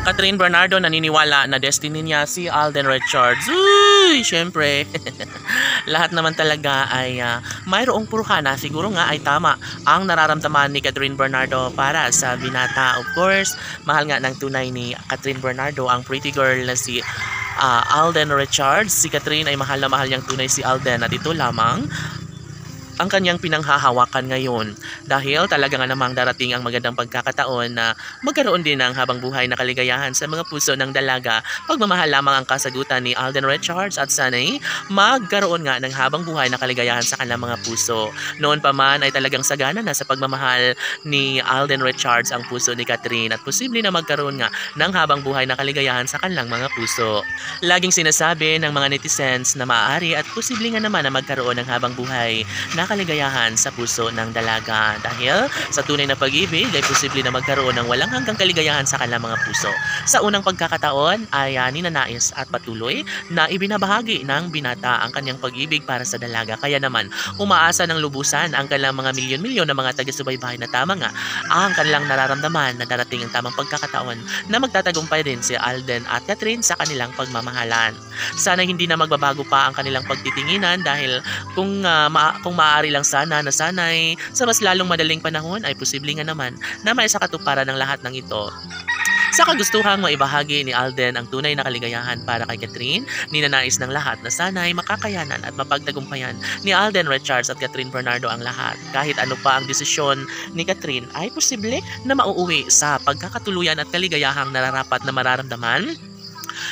Catherine Bernardo naniniwala na destiny niya si Alden Richards. Uy, syempre. Lahat naman talaga ay mayroong puruhana. Siguro nga ay tama ang nararamdaman ni Catherine Bernardo para sa binata. Of course, mahal nga ng tunay ni Catherine Bernardo ang pretty girl na si Alden Richards. Si Catherine ay mahal na mahal niyang tunay si Alden at ito lamang ang kanyang pinanghahawakan ngayon dahil talaga nga namang darating ang magandang pagkakataon na magkaroon din ng habang buhay na kaligayahan sa mga puso ng dalaga. Pagmamahal lamang ang kasagutan ni Alden Richards at sana'y magkaroon nga ng habang buhay na kaligayahan sa kanilang mga puso. Noon pa man ay talagang sagana na sa pagmamahal ni Alden Richards ang puso ni Catherine at posible na magkaroon nga ng habang buhay na kaligayahan sa kanilang mga puso. Laging sinasabi ng mga netizens na maaari at posible nga naman na magkaroon ng habang buhay na kaligayahan sa puso ng dalaga dahil sa tunay na pag-ibig ay posible na magkaroon ng walang hanggang kaligayahan sa kanilang mga puso. Sa unang pagkakataon ay ninanais at patuloy na ibinabahagi ng binata ang kanyang pag-ibig para sa dalaga. Kaya naman umaasa ng lubusan ang kanilang mga milyon-milyon na mga taga-subaybay na tama nga ang kanilang nararamdaman na darating ang tamang pagkakataon na magtatagumpay din si Alden at Catherine sa kanilang pagmamahalan. Sana hindi na magbabago pa ang kanilang pagtitinginan dahil kung maaari lang sana na sanay sa mas lalong madaling panahon ay posible nga naman na may sakatuparan ng lahat ng ito. Sa kagustuhang maibahagi ni Alden ang tunay na kaligayahan para kay Catherine, ninanais ng lahat na sana'y makakayanan at mapagtagumpayan ni Alden Richards at Catherine Bernardo ang lahat. Kahit ano pa ang desisyon ni Catherine ay posible na mauuwi sa pagkakatuluyan at kaligayahang nararapat na mararamdaman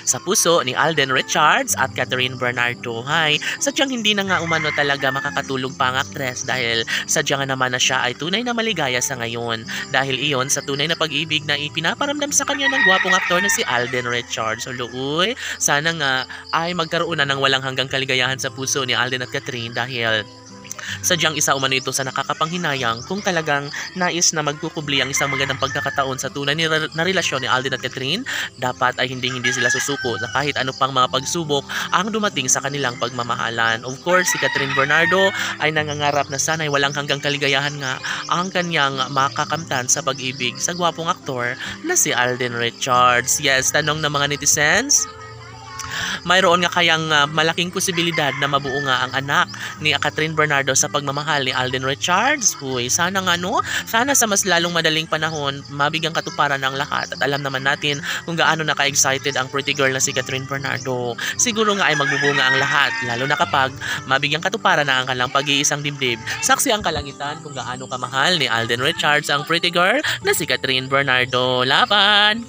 sa puso ni Alden Richards at Catherine Bernardo. Sadyang hindi na nga umano talaga makakatulog pa ang aktres dahil sadyang naman na siya ay tunay na maligaya sa ngayon dahil iyon sa tunay na pag-ibig na ipinaparamdam sa kanya ng gwapong aktor na si Alden Richards. So luoy, sana nga ay magkaroon na ng walang hanggang kaligayahan sa puso ni Alden at Catherine dahil sadyang isa umano ito sa nakakapanghinayang kung talagang nais na magkukubli ang isang magandang pagkakataon sa tunay na relasyon ni Alden at Catherine, dapat ay hindi sila susuko na kahit ano pang mga pagsubok ang dumating sa kanilang pagmamahalan. Of course, si Catherine Bernardo ay nangangarap na sana'y walang hanggang kaligayahan nga ang kanyang makakamtan sa pag-ibig sa gwapong aktor na si Alden Richards. Yes, tanong ng mga netizens, mayroon nga kayang malaking posibilidad na mabuo nga ang anak ni Catherine Bernardo sa pagmamahal ni Alden Richards? Uy, sana nga sana sa mas lalong madaling panahon mabigyang katuparan ng lahat at alam naman natin kung gaano na ka-excited ang pretty girl na si Catherine Bernardo. Siguro nga ay magbubunga ang lahat lalo na kapag mabigyang katuparan na ang kanilang pag-iisang dibdib. Saksi ang kalangitan kung gaano kamahal ni Alden Richards ang pretty girl na si Catherine Bernardo. Laban!